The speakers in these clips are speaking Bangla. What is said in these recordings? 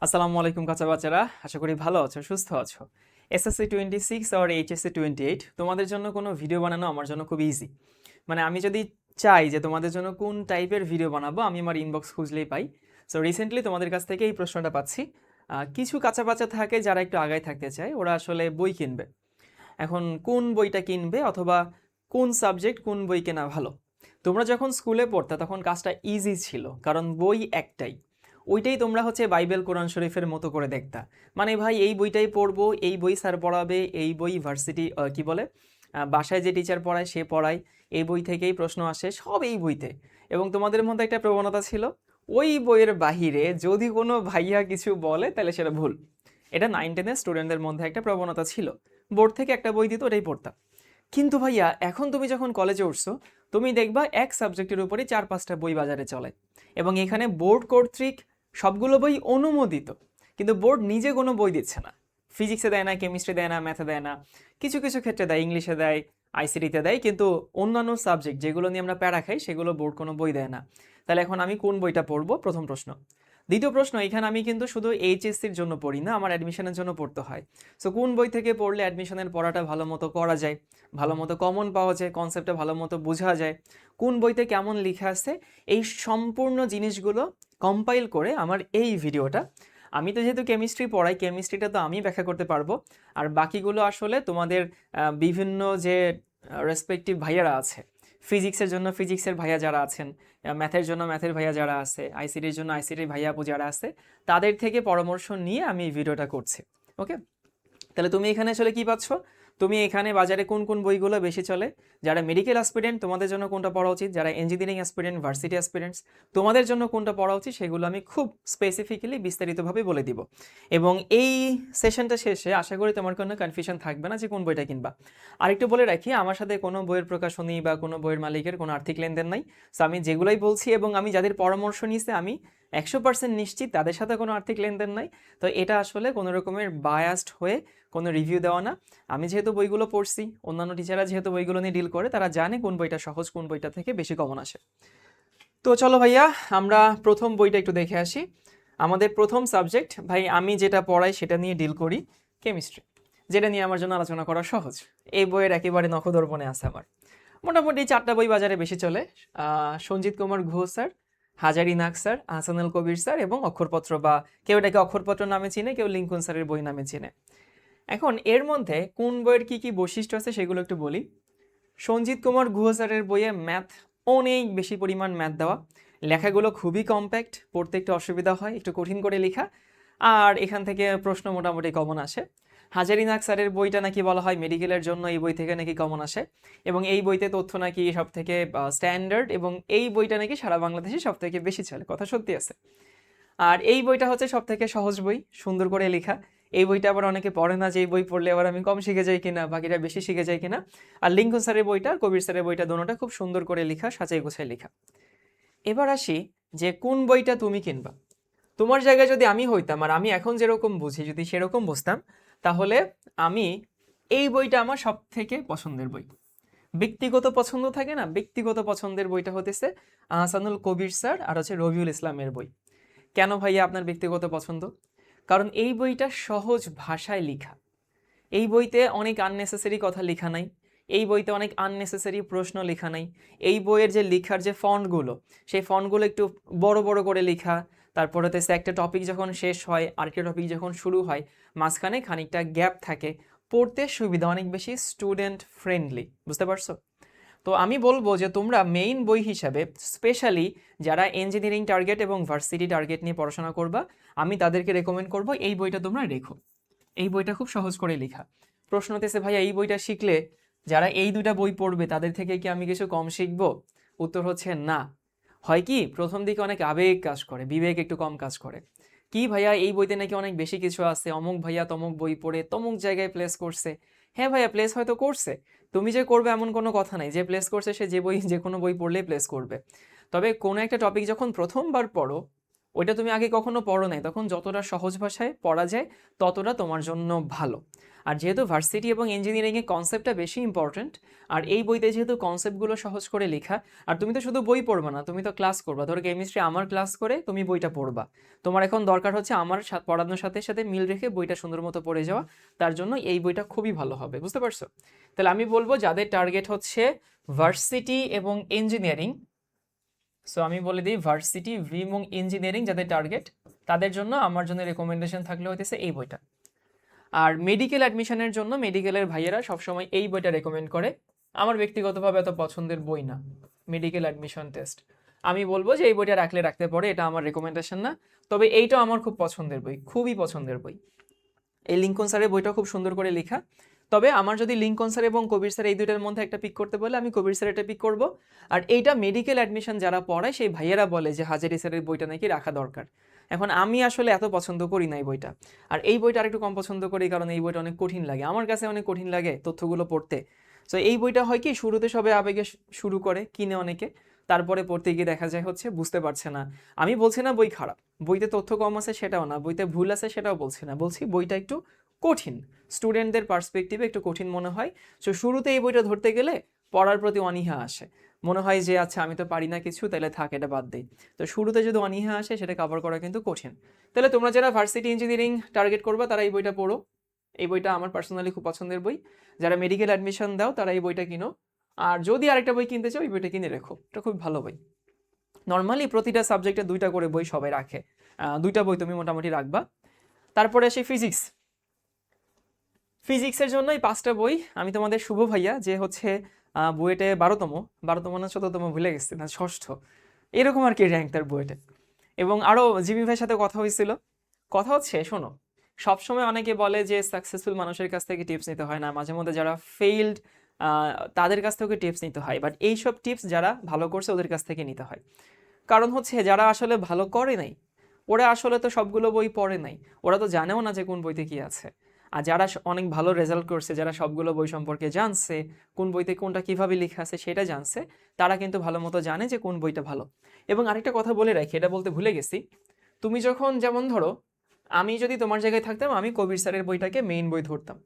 আসসালামু আলাইকুম কাঁচা বাচ্চারা, আশা করি ভালো আছো, সুস্থ আছো। এসএসসি 26 আর এইচএসসি 28 তোমাদের জন্য কোনো ভিডিও বানানো আমার জন্য খুব ইজি। মানে আমি যদি চাই যে তোমাদের জন্য কোন টাইপের ভিডিও বানাবো, আমি আমার ইনবক্স খুঁজলেই পাই। সো রিসেন্টলি তোমাদের কাছ থেকে এই প্রশ্নটা পাচ্ছি। কিছু কাঁচা বাচ্চা থাকে যারা একটু আগায় থাকতে চায়, ওরা আসলে বই কিনবে। এখন কোন বইটা কিনবে অথবা কোন সাবজেক্ট কোন বই কেনা ভালো। তোমরা যখন স্কুলে পড়তে তখন কাজটা ইজি ছিল, কারণ বই একটাই। ওইটাই তোমরা হচ্ছে বাইবেল কোরআন শরীফের মতো করে দেখতা। মানে ভাই এই বইটাই পড়বো, এই বই স্যার পড়াবে, এই বই ভার্সিটি কি বলে বাসায় যে টিচার পড়ায় সে পড়ায়, এই বই থেকেই প্রশ্ন আসে, সব এই বইতে। এবং তোমাদের মধ্যে একটা প্রবণতা ছিল, ওই বইয়ের বাহিরে যদি কোনো ভাইয়া কিছু বলে তাহলে সেটা ভুল। এটা 9-10 স্টুডেন্টদের মধ্যে একটা প্রবণতা ছিল। বোর্ড থেকে একটা বই দিত, ওটাই পড়তাম। কিন্তু ভাইয়া এখন তুমি যখন কলেজে উঠছো, তুমি দেখবা এক সাবজেক্টের উপরে 4-5টা বই বাজারে চলে, এবং এখানে বোর্ড কর্তৃক সবগুলো বই অনুমোদিত, কিন্তু বোর্ড নিজে কোনো বই দিচ্ছে না। ফিজিক্সে দেয় না, কেমিস্ট্রি দেয় না, ম্যাথে দেয় না, কিছু কিছু ক্ষেত্রে দেয়, ইংলিশে দেয়, আইসিটিতে দেয়, কিন্তু অন্যান্য সাবজেক্ট যেগুলো নিয়ে আমরা প্যারা খাই সেগুলো বোর্ড কোনো বই দেয় না। তাহলে এখন আমি কোন বইটা পড়বো, প্রথম প্রশ্ন। দ্বিতীয় প্রশ্ন, এখানে আমি কিন্তু শুধু এইচএসসির জন্য পড়ি না, আমার অ্যাডমিশনের জন্য পড়তে হয়। সো কোন বই থেকে পড়লে অ্যাডমিশনের পড়াটা ভালো মতো করা যায়, ভালো মতো কমন পাওয়া যায়, কনসেপ্টটা ভালো মতো বোঝা যায়, কোন বইতে কেমন লেখা আছে, এই সম্পূর্ণ জিনিসগুলো কম্পাইল করে আমার এই ভিডিওটা। আমি তো যেহেতু কেমিস্ট্রি পড়াই, কেমিস্ট্রিটা তো আমি ব্যাখ্যা করতে পারবো, আর বাকিগুলো আসলে তোমাদের বিভিন্ন যে রেসপেক্টিভ ভাইয়ারা আছে, ফিজিক্সের জন্য ফিজিক্সের ভাইয়া যারা আছেন, ম্যাথের জন্য ম্যাথের ভাইয়া যারা আছে, আইসিটির জন্য আইসিটির ভাইয়া আপু যারা আছে, তাদের থেকে পরামর্শ নিয়ে আমি এই ভিডিওটা করছি। ওকে, তাহলে তুমি এখানে আসলে কি পাচ্ছ? তুমি এখানে বাজারে কোন কোন বইগুলো বেশি চলে, যারা মেডিকেল অ্যাসপিরেন্ট তোমাদের জন্য কোনটা পড়া উচিত, যারা ইঞ্জিনিয়ারিং অ্যাসপিরেন্ট, ভার্সিটি অ্যাসপিরেন্টস তোমাদের জন্য কোনটা পড়া উচিত, সেগুলো আমি খুব স্পেসিফিক্যালি বিস্তারিতভাবে বলে দিব। এবং এই সেশনটা শেষে আশা করি তোমার কোনো কনফিউশন থাকবে না যে কোন বইটা কিনবা। আরেকটু বলে রাখি, আমার সাথে কোনো বইয়ের প্রকাশনী বা কোনো বইয়ের মালিকের কোনো আর্থিক লেনদেন নাই। সো আমি যেগুলোই বলছি এবং আমি যাদের পরামর্শ নিয়েছি, আমি 100% নিশ্চিত তাদের সাথে কোনো আর্থিক লেনদেন নাই। তো এটা আসলে কোনো রকমের বায়াসড হয়ে কোনো রিভিউ দেওয়া না। আমি যেহেতু বইগুলো পড়ছি, অন্যান্য টিচাররা যেহেতু বইগুলো নিয়ে ডিল করে, তারা জানে কোন বইটা সহজ, কোন বইটা থেকে বেশি কমন আসে। তো চলো ভাইয়া, আমরা প্রথম বইটা একটু দেখে আসি। আমাদের প্রথম সাবজেক্ট, ভাই আমি যেটা পড়াই সেটা নিয়ে ডিল করি, কেমিস্ট্রি, যেটা নিয়ে আমার জন্য আলোচনা করা সহজ। এই বইয়ের একেবারে নখদর্পণে আছে আমার। মোটামুটি 4টা বই বাজারে বেশি চলে। সঞ্জিত কুমার গুহ স্যার, হাজারি নাগ স্যার, আহসানুল কবির স্যার, এবং অক্ষরপত্র, বা কেউ এটাকে অক্ষরপত্র নামে চিনে, কেউ লিঙ্কন স্যারের বই নামে চিনে। এখন এর মধ্যে কোন বইয়ের কি কি বৈশিষ্ট্য আছে সেগুলো একটু বলি। সঞ্জিত কুমার গুহ স্যারের বইয়ে ম্যাথ, অনেক বেশি পরিমাণ ম্যাথ দেওয়া, লেখাগুলো খুবই কম্প্যাক্ট, পড়তে একটু অসুবিধা হয়, একটু কঠিন করে লেখা, আর এখান থেকে প্রশ্ন মোটামুটি কমন আসে। হাজারিনাগ স্যারের বইটা নাকি বলা হয় মেডিকেলের জন্য, এই বই থেকে নাকি কমন আসে, এবং এই বইতে তথ্য নাকি সব থেকে স্ট্যান্ডার্ড, এবং এই বইটা নাকি সারা বাংলাদেশে সব থেকে বেশি চলে, কথা সত্যি আছে। আর এই বইটা হচ্ছে সব থেকে সহজ বই, সুন্দর করে লেখা। এই বইটা আবার অনেকে পড়ে না যে এই বই পড়লে আবার আমি কম শিখে যাই কিনা, বাকিরা বেশি শিখে যায় কিনা। আর লিঙ্কন স্যারের বইটা, কবির স্যারের বইটা, দোনোটা খুব সুন্দর করে লেখা, সাজাই গোছায় লেখা। এবার আসি যে কোন বইটা তুমি কিনবা। তোমার জায়গায় যদি আমি হইতাম, আর আমি এখন যেরকম বুঝি যদি সেরকম বুঝতাম, তাহলে আমি এই বইটা আমার সব থেকে পছন্দের বই। ব্যক্তিগত পছন্দ থাকে না, ব্যক্তিগত পছন্দের বইটা হতেছে আহসানুল কবির স্যার আর হচ্ছে রবিউল ইসলামের বই। কেন ভাইয়া আপনার ব্যক্তিগত পছন্দ? কারণ এই বইটা সহজ ভাষায় লেখা। এই বইতে অনেক আননেসেসারি কথা লেখা নাই, এই বইতে অনেক আননেসেসারি প্রশ্ন লেখা নাই। এই বইয়ের যে লেখার যে ফন্টগুলো, সেই ফন্টগুলো একটু বড় বড় করে লেখা। তারপর হতেছে একটা টপিক যখন শেষ হয় আরেকটা টপিক যখন শুরু হয়, মাঝখানে খানিকটা গ্যাপ থাকে, পড়তে সুবিধা, অনেক বেশি স্টুডেন্ট ফ্রেন্ডলি, বুঝতে পারছো? তো আমি বলবো যে তোমরা মেইন বই হিসাবে, স্পেশালি যারা ইঞ্জিনিয়ারিং টার্গেট এবং ভার্সিটি টার্গেট নিয়ে পড়াশোনা করবা, আমি তাদেরকে রেকমেন্ড করব এই বইটা তোমরা রেখো। এই বইটা খুব সহজ করে লেখা। প্রশ্ন হতেছে ভাইয়া এই বইটা শিখলে যারা এই দুইটা বই পড়বে তাদের থেকে কি আমি কিছু কম শিখবো? উত্তর হচ্ছে না। হয় কি, প্রথম দিকে অনেক আবেগ কাজ করে, বিবেক একটু কম কাজ করে। কি ভাইয়া এই বইতে নাকি অনেক বেশি কিছু আছে, অমুক ভাইয়া তমুক বই পড়ে তমুক জায়গায় প্লেস করছে। হ্যাঁ ভাইয়া, প্লেস হয়তো করছে, তুমি যে করবে এমন কোনো কথা নাই, যে প্লেস করছে সে যে বই, যে কোনো বই পড়লেই প্লেস করবে। তবে কোনো একটা টপিক যখন প্রথমবার পড়ো, ওইটা তুমি আগে কখনো পড়ো নাই, তখন যতটা সহজ ভাষায় পড়া যায় ততটা তোমার জন্য ভালো। আর যেহেতু ভার্সিটি এবং ইঞ্জিনিয়ারিংয়ে কনসেপ্টটা বেশি ইম্পর্ট্যান্ট, আর এই বইতে যেহেতু কনসেপ্টগুলো সহজ করে লেখা, আর তুমি তো শুধু বই পড়বা না, তুমি তো ক্লাস করবা। ধরো কেমিস্ট্রি আমার ক্লাস করে তুমি বইটা পড়বা, তোমার এখন দরকার হচ্ছে আমার পড়ানোর সাথে সাথে মিল রেখে বইটা সুন্দর মতো পড়ে যাওয়া। তার জন্য এই বইটা খুবই ভালো হবে, বুঝতে পারছো? তাহলে আমি বলবো যাদের টার্গেট হচ্ছে ভার্সিটি এবং ইঞ্জিনিয়ারিং, সো আমি বলে দিই ভার্সিটি এবং ইঞ্জিনিয়ারিং যাদের টার্গেট, তাদের জন্য আমার জন্য রেকমেন্ডেশন থাকলে হইতেছে এই বইটা। আর মেডিকেল অ্যাডমিশনের জন্য মেডিকেলের ভাইয়েরা সবসময় এই বইটা রেকমেন্ড করে। আমার ব্যক্তিগতভাবে এত পছন্দের বই না মেডিকেল অ্যাডমিশন টেস্ট, আমি বলবো যে এই বইটা রাখলে রাখতে পারে, এটা আমার রেকমেন্ডেশন না। তবে এইটাও আমার খুব পছন্দের বই, খুবই পছন্দের বই। এই লিঙ্কন স্যারের বইটা খুব সুন্দর করে লেখা। তবে আমার যদি লিঙ্কন স্যার এবং কবির স্যার এই দুইটার মধ্যে একটা পিক করতে বলে, আমি কবির স্যার এটা পিক করব। আর এইটা মেডিকেল অ্যাডমিশন যারা পড়ায় সেই ভাইয়েরা বলে যে হাজারি স্যারের বইটা নাকি রাখা দরকার। এখন আমি আসলে এত পছন্দ করি না এই বইটা, আর এই বইটা আরেকটু কম পছন্দ করি কারণ এই বইটা অনেক কঠিন লাগে, আমার কাছে অনেক কঠিন লাগে তথ্যগুলো পড়তে। সো এই বইটা হয় কি শুরুতে সবে আবেগে শুরু করে কিনে অনেকে, তারপরে পড়তে গিয়ে দেখা যায় হচ্ছে বুঝতে পারছে না। আমি বলছি না বই খারাপ, বইতে তথ্য কম আছে সেটাও না, বইতে ভুল আছে সেটাও বলছি না, বলছি বইটা একটু কঠিন, স্টুডেন্টদের পার্সপেক্টিভে একটু কঠিন মনে হয়। সো শুরুতে এই বইটা ধরতে গেলে পড়ার প্রতি অনীহা আসে, মনে হয় যে আচ্ছা আমি তো পারি না কিছু, তাহলে থাক এটা বাদ দিই। তো শুরুতে যদি অনীহা আসে সেটা কভার করা কিন্তু কঠিন। তাহলে তোমরা যারা ভার্সিটি ইঞ্জিনিয়ারিং টার্গেট করবা তারা এই বইটা পড়ো, এই বইটা আমার পার্সোনালি খুব পছন্দের বই। যারা মেডিকেল অ্যাডমিশন দাও তারা এই বইটা কিনো, আর যদি আরেকটা বই কিনতে চাও এই বইটা কিনে রেখো, এটা খুব ভালো বই। নর্মালি প্রতিটা সাবজেক্টে 2টা করে বই সবাই রাখে, 2টা বই তুমি মোটামুটি রাখবা। তারপরে আসি ফিজিক্স। ফিজিক্সের জন্য এই 5টা বই আমি তোমাদের শুভ ভাইয়া, যে হচ্ছে বুয়েটে 12তম, 12তম না 14তম ভুলে গেছি, না 6ষ্ঠ এরকম আর কি র্যাঙ্ক তার বুয়েটে। এবং আরও জিমি ভাইয়ের সাথে কথা হয়েছিল। কথা হচ্ছে শোনো, সবসময় অনেকে বলে যে সাকসেসফুল মানুষের কাছ থেকে টিপস নিতে হয় না, মাঝে মধ্যে যারা ফেইল্ড তাদের কাছ থেকে টিপস নিতে হয়, বাট এইসব টিপস যারা ভালো করছে ওদের কাছ থেকে নিতে হয়। কারণ হচ্ছে যারা আসলে ভালো করে নাই, ওরা আসলে তো সবগুলো বই পড়ে নাই, ওরা তো জানেও না যে কোন বইতে কি আছে। আর যারা অনেক ভালো রেজাল্ট করছে, যারা সবগুলো বই সম্পর্কে জানছে, কোন বইতে কোনটা কিভাবে লেখা আছে সেটা জানছে, তারা কিন্তু ভালো মতো জানে যে কোন বইটা ভালো। এবং আরেকটা কথা বলে রাখি, এটা বলতে ভুলে গেছি, তুমি যখন যেমন ধরো আমি যদি তোমার জায়গায় থাকতাম আমি কবির স্যারের বইটাকে মেইন বই ধরতাম।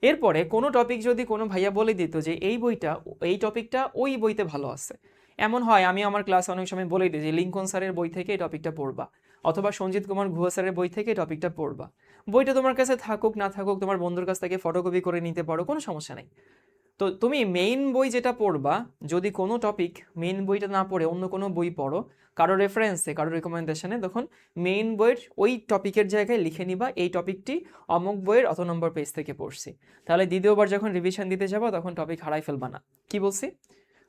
এরপরে কোনো টপিক যদি কোনো ভাইয়া বলে দিত যে এই বইটা, এই টপিকটা ওই বইতে ভালো আছে, এমন হয় আমি আমার ক্লাসে অনেক সময় বলে দিই যে লিঙ্কন স্যারের বই থেকে এই টপিকটা পড়বা, অথবা সঞ্জিত কুমার গুহা স্যারের বই থেকে এই টপিকটা পড়বা। বইটা তোমার কাছে থাকুক না থাকুক, তোমার বন্ধুর কাছ থেকে ফটোকপি করে নিতে পারো, কোনো সমস্যা নেই। তো তুমি মেইন বই যেটা পড়বা, যদি কোনো টপিক মেইন বইটা না পড়ে অন্য কোনো বই পড়ো কারো রেফারেন্সে, কারো রেকমেন্ডেশনে, তখন মেইন বইয়ের ওই টপিকের জায়গায় লিখে নিবা এই টপিকটি অমুক বইয়ের অত নম্বর পেজ থেকে পড়ছি। তাহলে দ্বিতীয়বার যখন রিভিশন দিতে যাবো তখন টপিক হারাই ফেলবা না। কি বলছি?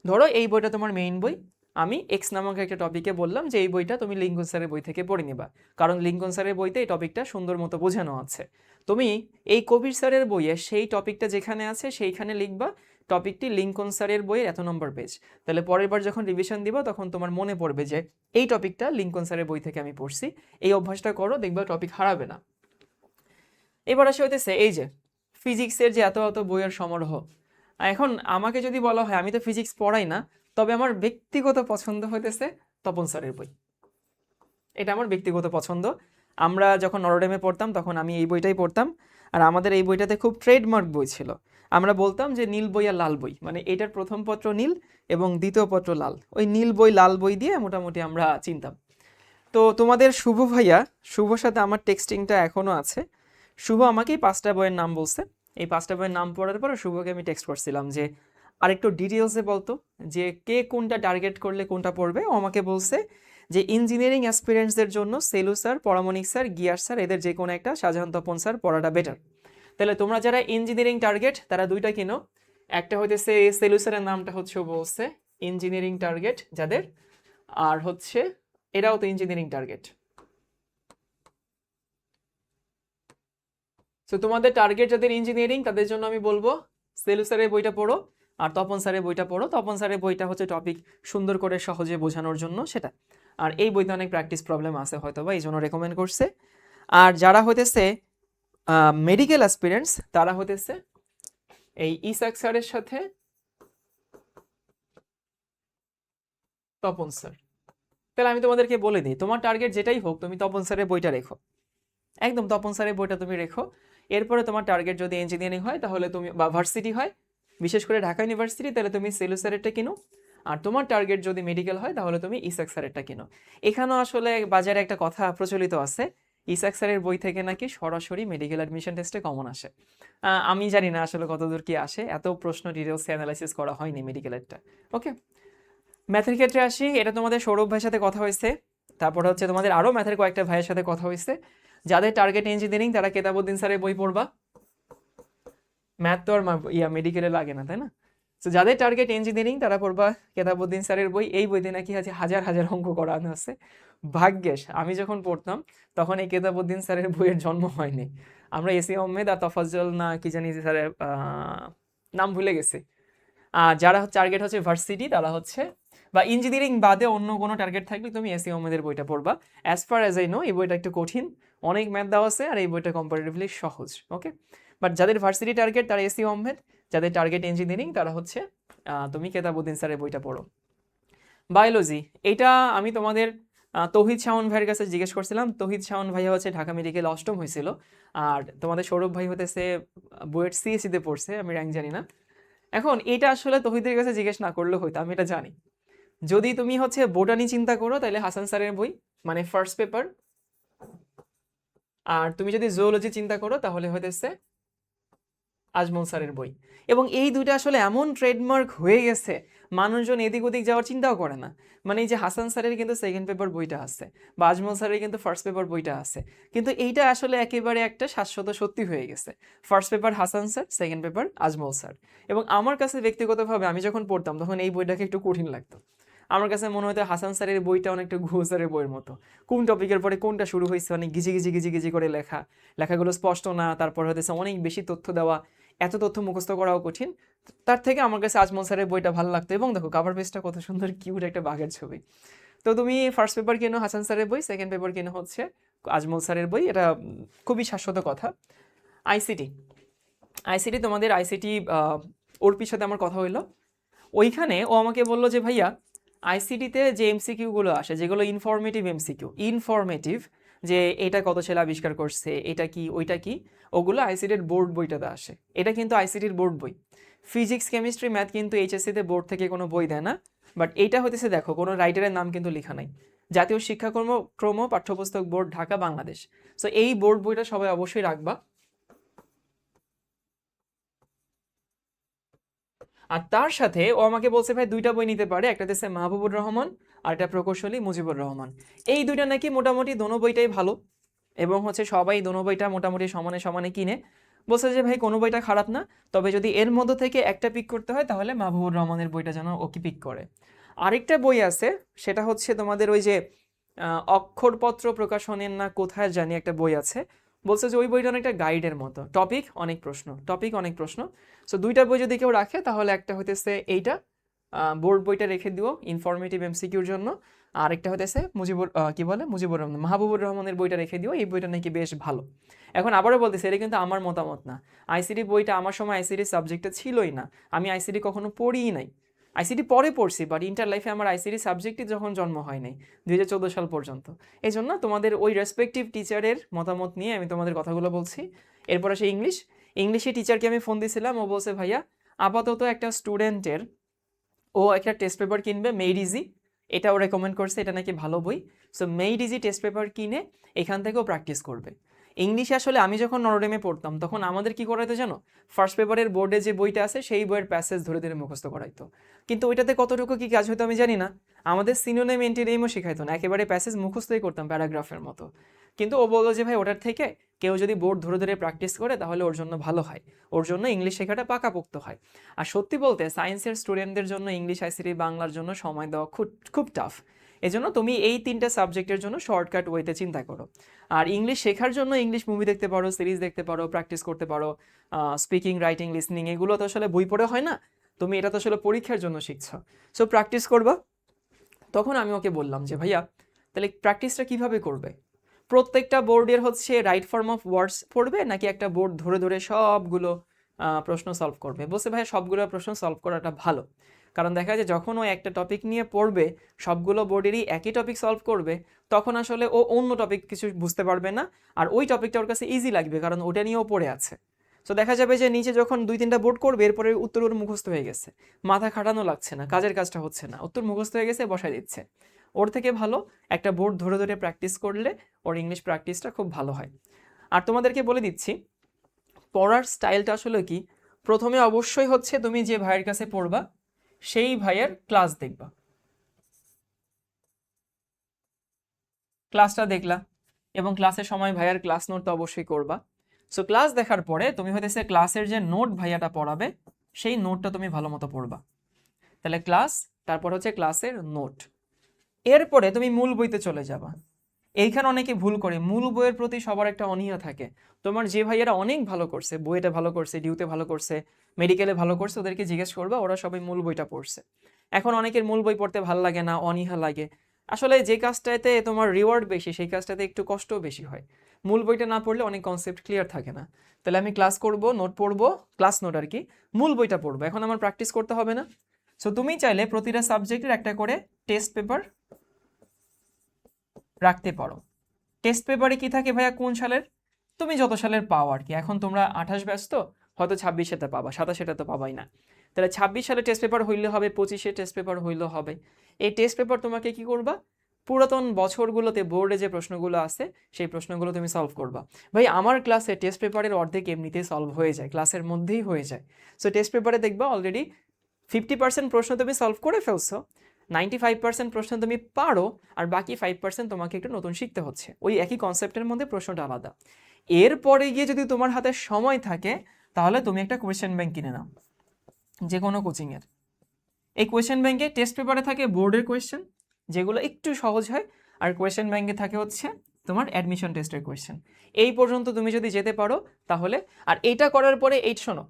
ধরো এই বইটা তোমার মেইন বই, আমি এক্স নামক একটা টপিকে বললাম যে এই বইটা তুমি লিঙ্কন স্যারের বই থেকে পড়ে নিবা, কারণ লিঙ্কন স্যারের বইতে এই টপিকটা সুন্দর মতো বোঝানো আছে। তুমি এই কবির স্যারের বইয়ে সেই টপিকটা যেখানে আছে সেইখানে লিখবা টপিকটি লিঙ্কন স্যারের বইয়ের এত নম্বর পেজ। তাহলে পরের বার যখন রিভিশন দিবা তখন তোমার মনে পড়বে যে এই টপিকটা লিঙ্কন স্যারের বই থেকে আমি পড়ছি। এই অভ্যাসটা করো, দেখবা টপিক হারাবে না। এবার আসে হইতেছে এই যে ফিজিক্সের যে এত এত বইয়ের সমারোহ। এখন আমাকে যদি বলা হয়, আমি তো ফিজিক্স পড়াই না, তবে আমার ব্যক্তিগত পছন্দ হইতেছে তপন স্যারের বই, এটা আমার ব্যক্তিগত পছন্দ। আমরা যখন নরডেমে পড়তাম তখন আমি এই বইটাই পড়তাম, আর আমাদের এই বইটাতে খুব ট্রেডমার্ক বই ছিল। আমরা বলতাম যে নীল বই আর লাল বই, মানে এটার প্রথম পত্র নীল এবং দ্বিতীয় পত্র লাল, ওই নীল বই লাল বই দিয়ে মোটামুটি আমরা চিনতাম। তো তোমাদের শুভ ভাইয়া, শুভর সাথে আমার টেক্সটিংটা এখনও আছে। শুভ আমাকেই 5টা বইয়ের নাম বলছে, এই 5টা বইয়ের নাম পড়ার পরে শুভকে আমি টেক্সট করছিলাম যে আরেকটু ডিটেলসে বলতো যে কে কোনটা টার্গেট করলে কোনটা পড়বে। ও আমাকে বলছে যে ইঞ্জিনিয়ারিং অ্যাসপিরেন্টসদের জন্য সেলু স্যার, পরামনিক স্যার, গিয়ার স্যার, এদের যে কোনো একটা, শাহজাহান তপন স্যার পড়াটা বেটার। তাহলে তোমরা যারা ইঞ্জিনিয়ারিং টার্গেট তারা 2টা কিনো, একটা হইতেছে সেলু স্যারের নামটা হচ্ছে ও বলছে ইঞ্জিনিয়ারিং টার্গেট যাদের, আর হচ্ছে এরাও তো ইঞ্জিনিয়ারিং টার্গেট। সো তোমাদের টার্গেট যাদের ইঞ্জিনিয়ারিং তাদের জন্য আমি বলবো সেলু স্যারের বইটা পড়ো, আর তপন স্যারের বইটা পড়ো। তপন স্যারের বইটা হচ্ছে টপিক সুন্দর করে সহজে বোঝানোর জন্য সেটা, আর এই বইতে অনেক প্র্যাকটিস প্রবলেম আছে হয়তো বা এই জন্য রেকমেন্ড করছে। আর যারা হইতেছে মেডিকেল অ্যাসপিরেন্টস তারা হইতেছে এই ইসাক স্যারের সাথে তপন স্যার, তাহলে আমি তোমাদেরকে বলে দিই, তোমার টার্গেট যেটাই হোক তুমি তপন স্যারের বইটা রেখো, একদম তপন স্যারের বইটা তুমি রেখো। এরপরে তোমার টার্গেট যদি ইঞ্জিনিয়ারিং হয় তাহলে তুমি, বা ভার্সিটি হয় বিশেষ করে ঢাকা ইউনিভার্সিটি, তাহলে তুমি সেলু স্যারেরটা কিনো। আর তোমার টার্গেট যদি মেডিকেল হয় তাহলে তুমি ইসাক স্যারেরটা কিনো। এখানেও আসলে বাজারে একটা কথা প্রচলিত আছে, ইসাক স্যারের বই থেকে নাকি সরাসরি মেডিকেল অ্যাডমিশন টেস্টে কমন আসে। আমি জানি না আসলে কতদূর কি আসে, এত প্রশ্ন ডিটেলস অ্যানালাইসিস করা হয়নি মেডিকেলেরটা। ওকে, ম্যাথের ক্ষেত্রে আসি, এটা তোমাদের সৌরভ ভাইয়ের সাথে কথা হয়েছে, তারপর হচ্ছে তোমাদের আরও ম্যাথের কয়েকটা ভাইয়ের সাথে কথা হয়েছে। যাদের টার্গেট ইঞ্জিনিয়ারিং তারা কেতাবুদ্দিন স্যারের বই পড়বা, ম্যাথ তো আর মেডিকেলে লাগে না, তাই না? তো যাদের টার্গেট ইঞ্জিনিয়ারিং তারা পড়বা কেতাবুদ্দিন স্যারের বই। এই বইতে নাকি আছে হাজার হাজার অঙ্ক করানো আছে। ভাগ্যেশ আমি যখন পড়তাম তখন এই কেতাবুদ্দিন স্যারের বইয়ের জন্ম হয়নি। আমরা এসি আহমেদ আর তফাজ্জল না কি জানি স্যারের নাম ভুলে গেছি। যারা টার্গেট হচ্ছে ভার্সিটি তারা হচ্ছে, বা ইঞ্জিনিয়ারিং বাদে অন্য কোনো টার্গেট থাকলে তুমি এসি আহমেদের বইটা পড়বা। As far as I know এই বইটা একটু কঠিন, অনেক ম্যাথ দেওয়া আছে, আর এই বইটা কম্পারেটিভলি সহজ। ওকে, বাট যাদের ভার্সিটি টার্গেট তারা এসি আহমেদ, যাদের টার্গেট ইঞ্জিনিয়ারিং তারা হচ্ছে তুমি কেতাবুদ্দিন স্যারের বইটা পড়ো। বায়োলজি, এটা আমি তোমাদের তৌহিদ শাওন ভাইয়ের কাছে জিজ্ঞেস করছিলাম। তৌহিদ শাওন ভাই হচ্ছে ঢাকা মেডিকেল অষ্টম হয়েছিল, আর তোমাদের সৌরভ ভাই হতেছে বুয়েট সিএসিতে পড়ছে, আমি র্যাঙ্ক জানি না। এখন এটা আসলে তৌহিদের কাছে জিজ্ঞেস না করলেও হইতো, আমি এটা জানি। যদি তুমি হচ্ছে বোটানি চিন্তা করো তাহলে হাসান স্যারের বই, মানে ফার্স্ট পেপার। আর তুমি যদি জুওলজি চিন্তা করো তাহলে হইতেছে আজমল স্যারের বই। এবং এই দুইটা আসলে এমন ট্রেডমার্ক হয়ে গেছে, মানুষজন এদিক ওদিক যাওয়ার চিন্তাও করে না। মানে এই যে হাসান স্যারের কিন্তু সেকেন্ড পেপার বইটা আছে, বা আজমল স্যারের কিন্তু ফার্স্ট পেপার বইটা আছে, কিন্তু এইটা আসলে একেবারে একটা শাশ্বত সত্যি হয়ে গেছে। First paper Hasan sir, second paper Ajmal sir. এবং আমার কাছে ব্যক্তিগতভাবে আমি যখন পড়তাম তখন এই বইটাকে একটু কঠিন লাগতো। আমার কাছে মনে হতো হাসান স্যারের বইটা অনেকটা ঘুষ স্যারের বইয়ের মতো, কোন টপিকের পরে কোনটা শুরু হয়েছে অনেক গিজি গিজি গিজি গিজি করে লেখা, লেখাগুলো স্পষ্ট না, তারপর হতেছে অনেক বেশি তথ্য দেওয়া, এত তথ্য মুখস্থ করাও কঠিন। তার থেকে আমার কাছে আজমল স্যারের বইটা ভালো লাগতো। এবং দেখো কাভার পেজটা কত সুন্দর, কিউট একটা বাঘের ছবি। তো তুমি ফার্স্ট পেপার কিনো হাসান স্যারের বই, সেকেন্ড পেপার কিনো হচ্ছে আজমল স্যারের বই, এটা খুবই শাশ্বত কথা। আইসিটি, আইসিটি তোমাদের আইসিটি অর্পির সাথে আমার কথা হইলো, ওইখানে ও আমাকে বললো যে ভাইয়া আইসিটিতে যে এমসিকিউগুলো আসে যেগুলো ইনফরমেটিভ এমসিকিউ, ইনফরমেটিভ, যে এটা কত ছেলে আবিষ্কার করছে, এটা কি ওইটা কি, ওগুলো আইসিটির বোর্ড বইটাতে আসে। এটা কিন্তু আইসিটির বোর্ড বই। ফিজিক্স কেমিস্ট্রি ম্যাথ কিন্তু এইচএসসিতে বোর্ড থেকে কোনো বই দেয় না। বাট এইটা হতেছে দেখো কোনো রাইটারের নাম কিন্তু লেখা নাই, জাতীয় শিক্ষাক্রম পাঠ্যপুস্তক বোর্ড ঢাকা বাংলাদেশ। সো এই বোর্ড বইটা সবাই অবশ্যই রাখবা। আর তার সাথে ও আমাকে বলছে ভাই দুইটা বই নিতে পারে, একটা হচ্ছে মাহবুবুর রহমান আর একটা প্রকৌশলী মুজিবুর রহমান। এই দুইটা নাকি মোটামুটি দোনো বইটাই ভালো, এবং হচ্ছে সবাই দোনো বইটা মোটামুটি সমানে সমানে কিনে। বলছে যে ভাই কোনো বইটা খারাপ না, তবে যদি এর মধ্য থেকে একটা পিক করতে হয় তাহলে মাহবুবুর রহমানের বইটা যেন ওকে পিক করে। আরেকটা বই আছে, সেটা হচ্ছে তোমাদের ওই যে অক্ষরপত্র প্রকাশনের না কোথায় জানি একটা বই আছে, বলছে যে ওই বইটা অনেকটা গাইডের মতো, টপিক অনেক প্রশ্ন, টপিক অনেক প্রশ্ন। সো দুইটা বই যদি কেউ রাখে তাহলে একটা হইতেছে এইটা বোর্ড বইটা রেখে দিও ইনফরমেটিভ এমসিকিউর জন্য, আর একটা হইতেছে মুজিবুর রহমান মাহবুবুর রহমানের বইটা রেখে দিও, এই বইটা নাকি বেশ ভালো। এখন আবারও বলতেছে এটা কিন্তু আমার মতামত না, আইসিডি বইটা আমার সময় আইসিডি সাবজেক্টটা ছিলই না, আমি আইসিডি কখনো পড়িই নাই। আইসিডি পরে পড়ছি, বাট ইন্টার লাইফে আমার আইসিডি সাবজেক্টই যখন জন্ম হয় নাই 2014 সাল পর্যন্ত। এই জন্য তোমাদের ওই রেসপেক্টিভ টিচারের মতামত নিয়ে আমি তোমাদের কথাগুলো বলছি। এরপর আসে ইংলিশ, ইংলিশে টিচারকে আমি ফোন দিয়েছিলাম, ও বলছে ভাইয়া আপাতত একটা স্টুডেন্টের ও একটা টেস্ট পেপার কিনবে মেড ইজি, এটাও রেকমেন্ড করছে, এটা নাকি ভালো বই। So made easy test paper কিনে এখান থেকেও প্র্যাকটিস করবে। ইংলিশে আসলে আমি যখন নরডেমে পড়তাম তখন আমাদের কি করাইতো জানো, ফার্স্ট পেপারের বোর্ডে যে বইটা আছে সেই বইয়ের প্যাসেজ ধরে ধরে মুখস্থ করাইতো, কিন্তু ওইটাতে কতটুকু কি কাজ হতো আমি জানি না। আমাদের সিনোনিম এন্টিনিমও শেখাইতো না, একেবারে প্যাসেজ মুখস্থই করতাম প্যারাগ্রাফের মতো। কিন্তু ও বললো যে ভাই ওটার থেকে কেউ যদি বোর্ড ধরে ধরে প্র্যাকটিস করে তাহলে ওর জন্য ভালো হয়, ওর জন্য ইংলিশ শেখাটা পাকাপোক্ত হয়। আর সত্যি বলতে সায়েন্সের স্টুডেন্টদের জন্য ইংলিশ আইসিটি বাংলার জন্য সময় দেওয়া খুব খুব টাফ। এজন্য তুমি এই তিনটা সাবজেক্টের জন্য শর্টকাট ওয়েতে চিন্তা করো। আর ইংলিশ শেখার জন্য ইংলিশ মুভি দেখতে পারো, সিরিজ দেখতে পারো, প্র্যাকটিস করতে পারো, স্পিকিং, রাইটিং, লিসনিং, এগুলো তো আসলে বই পড়ে হয় না, তুমি এটা তো আসলে পরীক্ষার জন্য শিখছো। সো প্র্যাকটিস করবা। তখন আমি ওকে বললাম যে ভাইয়া তাহলে প্র্যাকটিসটা কিভাবে করবে, প্রত্যেকটা বোর্ডের হচ্ছে রাইট ফর্ম অফ ওয়ার্ডস পড়বে নাকি একটা বোর্ড ধরে ধরে সবগুলো প্রশ্ন সলভ করবে? বলছে ভাই সবগুলো প্রশ্ন সলভ করাটা ভালো, কারণ দেখা যায় যখন ও একটা টপিক নিয়ে পড়বে, সবগুলো বোর্ডেরই একই টপিক সলভ করবে, তখন আসলে ও অন্য টপিক কিছু বুঝতে পারবে না, আর ওই টপিকটা ওর কাছে ইজি লাগবে কারণ ওটা নিয়েও পড়ে আছে। সো দেখা যাবে যে নিচে যখন 2-3টা বোর্ড করবে, এরপরে উত্তর ওর মুখস্থ হয়ে গেছে, মাথা খাটানো লাগছে না, কাজের কাজটা হচ্ছে না, উত্তর মুখস্থ হয়ে গেছে, বসায় দিচ্ছে। ওর থেকে ভালো একটা বোর্ড ধরে ধরে প্র্যাকটিস করলে ওর ইংলিশ প্র্যাকটিসটা খুব ভালো হয়। আর তোমাদেরকে বলে দিচ্ছি পড়ার স্টাইলটা আসলে কি, প্রথমে অবশ্যই হচ্ছে তুমি যে ভাইয়ের কাছে পড়বা সেই ভাইয়ের ক্লাস দেখবা, ক্লাসটা দেখলা এবং ক্লাসের সময় ভাইয়ার ক্লাস নোট তো অবশ্যই করবা। সো ক্লাস দেখার পরে তুমি হইতেছে ক্লাসের যে নোট ভাইয়াটা পড়াবে সেই নোটটা তুমি ভালো মতো পড়বা। তাহলে ক্লাস, তারপর হচ্ছে ক্লাসের নোট, এরপরে তুমি মূল বইতে চলে যাবা। এইখানে অনেকে ভুল করে, মূল বইয়ের প্রতি সবার একটা অনীহা থাকে। তোমার যে ভাইয়ারা অনেক ভালো করছে, বুয়েটে ভালো করছে, ডিউতে ভালো করছে, মেডিকেলে ভালো করছে, ওদেরকে জিজ্ঞেস করবা, ওরা সবাই মূল বইটা পড়ছে। এখন অনেকের মূল বই পড়তে ভালো লাগে না, অনীহা লাগে। আসলে যে কাজটাতে তোমার রিওয়ার্ড বেশি সেই কাজটাতে একটু কষ্টও বেশি হয়। মূল বইটা না পড়লে অনেক কনসেপ্ট ক্লিয়ার থাকে না। তাহলে আমি ক্লাস করব, নোট পড়বো, ক্লাস নোট আর কি, মূল বইটা পড়বো, এখন আমার প্র্যাকটিস করতে হবে না। সো তুমি চাইলে প্রতিটা সাবজেক্টের একটা করে টেস্ট পেপার রাখতে পারো। টেস্ট পেপারে কি থাকে ভাইয়া, কোন সালের, তুমি যত সালের পাও আর কি। এখন তোমরা 28 ব্যাচ তো, হয়তো 26-এতে পাবা, 27-এটা তো পাবাই না। তাহলে 26 সালে টেস্ট পেপার হইলে হবে, 25-এ টেস্ট পেপার হইলেও হবে। এই টেস্ট পেপার তোমাকে কি করবা, পুরাতন বছরগুলোতে বোর্ডে যে প্রশ্নগুলো আছে সেই প্রশ্নগুলো তুমি সলভ করবা। ভাই আমার ক্লাসে টেস্ট পেপারের অর্ধেক এমনিতেই সলভ হয়ে যায়, ক্লাসের মধ্যেই হয়ে যায়। সো টেস্ট পেপারে দেখবা অলরেডি 50% প্রশ্ন তুমি সলভ করে ফেলছো, 95% প্রশ্ন তুমি পারো, আর বাকি 5% তোমাকে একটু নতুন শিখতে হচ্ছে, ওই একই কনসেপ্টের মধ্যে প্রশ্নটা আলাদা। এরপরে গিয়ে যদি তোমার হাতে সময় থাকে তাহলে তুমি একটা কোয়েশ্চেন ব্যাংক কিনে নাও যে কোনো কোচিংয়ের। এই কোয়েশ্চেন ব্যাংকে টেস্ট পেপারে থাকে বোর্ডের কোয়েশ্চেন যেগুলো একটু সহজ হয়, আর কোয়েশ্চেন ব্যাংকে থাকে হচ্ছে তোমার অ্যাডমিশন টেস্টের কোয়েশ্চেন। এই পর্যন্ত তুমি যদি যেতে পারো তাহলে, আর এইটা করার পরে এই শোনো,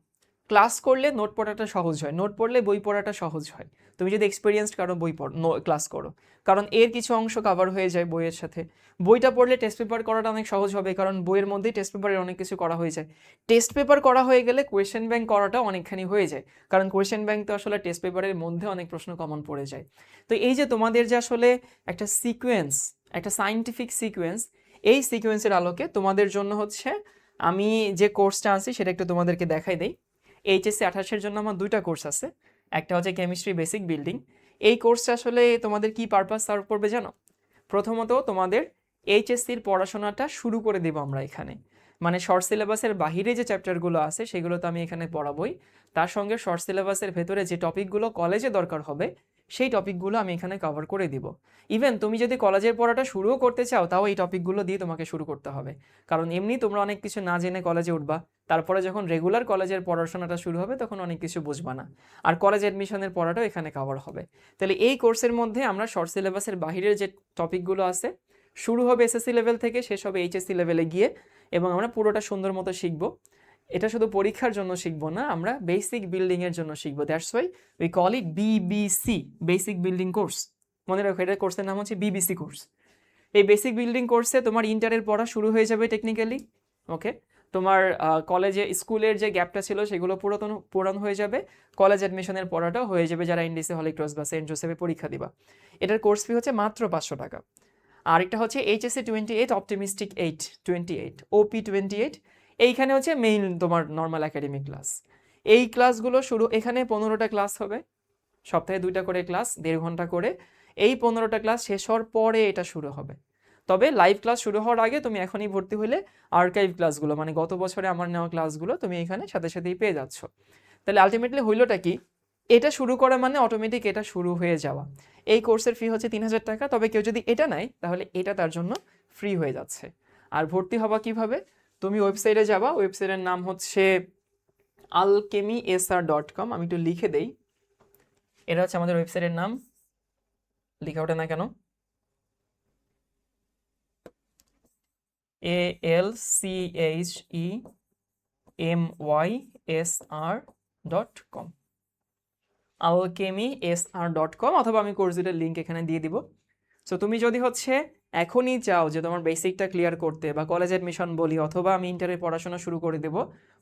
ক্লাস করলে নোট পড়াটা সহজ হয়, নোট পড়লে বই পড়াটা সহজ হয়। তুমি যদি এক্সপিরিয়েন্সড কারো বই পড় ক্লাস করো, কারণ এর কিছু অংশ কভার হয়ে যায় বইয়ের সাথে। বইটা পড়লে টেস্ট পেপার করাটা অনেক সহজ হবে, কারণ বইয়ের মধ্যেই টেস্ট পেপারের অনেক কিছু করা হয়ে যায়। টেস্ট পেপার করা হয়ে গেলে কোয়েশ্চেন ব্যাংক করাটা অনেকখানি হয়ে যায়, কারণ কোয়েশ্চেন ব্যাংক তো আসলে টেস্ট পেপারের মধ্যে অনেক প্রশ্ন কমন পড়ে যায়। তো এই যে তোমাদের যে আসলে একটা সিকোয়েন্স, একটা সায়েন্টিফিক সিকোয়েন্স, এই সিকোয়েন্সের আলোকে তোমাদের জন্য হচ্ছে আমি যে কোর্সটা আনছি সেটা একটু তোমাদেরকে দেখাই দেই। এইচএসসি 28-এর জন্য আমার 2টা কোর্স আছে, একটা হচ্ছে কেমিস্ট্রি বেসিক বিল্ডিং। এই কোর্সটা আসলে তোমাদের কি পারপাস সার্ভ করবে জানো? প্রথমত তোমাদের এইচএসসির পড়াশোনাটা শুরু করে দেব আমরা এখানে, মানে শর্ট সিলেবাসের বাহিরে যে চ্যাপ্টারগুলো আছে সেগুলো তো আমি এখানে পড়াবোই, তার সঙ্গে শর্ট সিলেবাসের ভেতরে যে টপিকগুলো কলেজে দরকার হবে সেই টপিকগুলো আমি এখানে কভার করে দিব। ইভেন তুমি যদি কলেজের পড়াটা শুরুও করতে চাও তাও এই টপিকগুলো দিয়ে তোমাকে শুরু করতে হবে, কারণ এমনি তোমরা অনেক কিছু না জেনে কলেজে উঠবা, তারপরে যখন রেগুলার কলেজের পড়াশোনাটা শুরু হবে তখন অনেক কিছু বুঝবা না, আর কলেজ অ্যাডমিশনের পড়াটাও এখানে কভার হবে। তাহলে এই কোর্সের মধ্যে আমরা শর্ট সিলেবাসের বাহিরের যে টপিকগুলো আছে শুরু হবে এসএসসি লেভেল থেকে, শেষ হবে এইচএসসি লেভেলে গিয়ে, এবং আমরা পুরোটা সুন্দর মতো শিখবো। এটা শুধু পরীক্ষার জন্য শিখবো না, আমরা বেসিক বিল্ডিং এর জন্য শিখবো। That's why we call it BBC, basic building course. মনে রাখো এটার কোর্সের নাম হচ্ছে বিবিসি কোর্স। এই বেসিক বিল্ডিং কোর্সে তোমার ইন্টারের পড়া শুরু হয়ে যাবে টেকনিক্যালি, ওকে। তোমার কলেজে স্কুলের যে গ্যাপটা ছিল সেগুলো পূরণ হয়ে যাবে, কলেজ অ্যাডমিশনের পড়াটাও হয়ে যাবে যারা এনডিসি, হলি ক্রস বা সেন্ট জোসেফে পরীক্ষা দিবা। এটার কোর্স ফি হচ্ছে মাত্র 500 টাকা। আরেকটা হচ্ছে এইচএসসি 28 অপটিমিস্টিক 28 ওপি 28, এইখানে হচ্ছে মেইন তোমার নর্মাল একাডেমিক ক্লাস। এই ক্লাসগুলো শুরু, এখানে 15টা ক্লাস হবে, সপ্তাহে 2টা করে ক্লাস, 1.5 ঘন্টা করে। এই 15টা ক্লাস শেষ হওয়ার পরে এটা শুরু হবে, তবে লাইভ ক্লাস শুরু হওয়ার আগে তুমি এখনই ভর্তি হলে আর্কাইভ ক্লাসগুলো, মানে গত বছরে আমার নেওয়া ক্লাসগুলো তুমি এখানে সাথে সাথেই পেয়ে যাচ্ছ। তাহলে আলটিমেটলি হইলোটা কি, এটা শুরু করা মানে অটোমেটিক এটা শুরু হয়ে যাওয়া। এই কোর্সের ফি হচ্ছে 3000 টাকা, তবে কেউ যদি এটা নেয় তাহলে এটা তার জন্য ফ্রি হয়ে যাচ্ছে। আর ভর্তি হবা কিভাবে, তুমি ওয়েবসাইটে যাবা, ওয়েবসাইটের নাম হচ্ছে alchemysr.com। আমি একটু লিখে দেই, এটা হচ্ছে আমাদের ওয়েবসাইটের নাম, লিখা ওঠে না কেন, alchemysr.com, alchemysr.com, অথবা আমি কোর্সের লিঙ্ক এখানে দিয়ে দিব। সো তুমি যদি হচ্ছে এখনই চাও যে তোমার বেসিকটা ক্লিয়ার করতে, বা কলেজ অ্যাডমিশন বলি, অথবা আমি ইন্টারে পড়াশোনা শুরু করে দেব,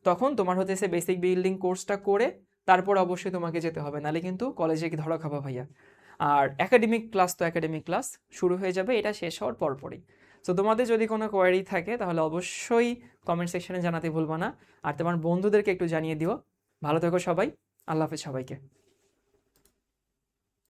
তখন তোমার হচ্ছে বেসিক বিল্ডিং কোর্সটা করে তারপর অবশ্যই তোমাকে যেতে হবে, নাহলে কিন্তু কলেজে কি ধরা খাবা ভাইয়া। আর একাডেমিক ক্লাস তো একাডেমিক ক্লাস শুরু হয়ে যাবে এটা শেষ হওয়ার পরপরই। তো তোমাদের যদি কোনো কোয়ারি থাকে তাহলে অবশ্যই কমেন্ট সেকশনে জানাতে ভুলবা না, আর তোমার বন্ধুদেরকে একটু জানিয়ে দিও। ভালো থেকো সবাই, আল্লাহ হাফেজ সবাইকে।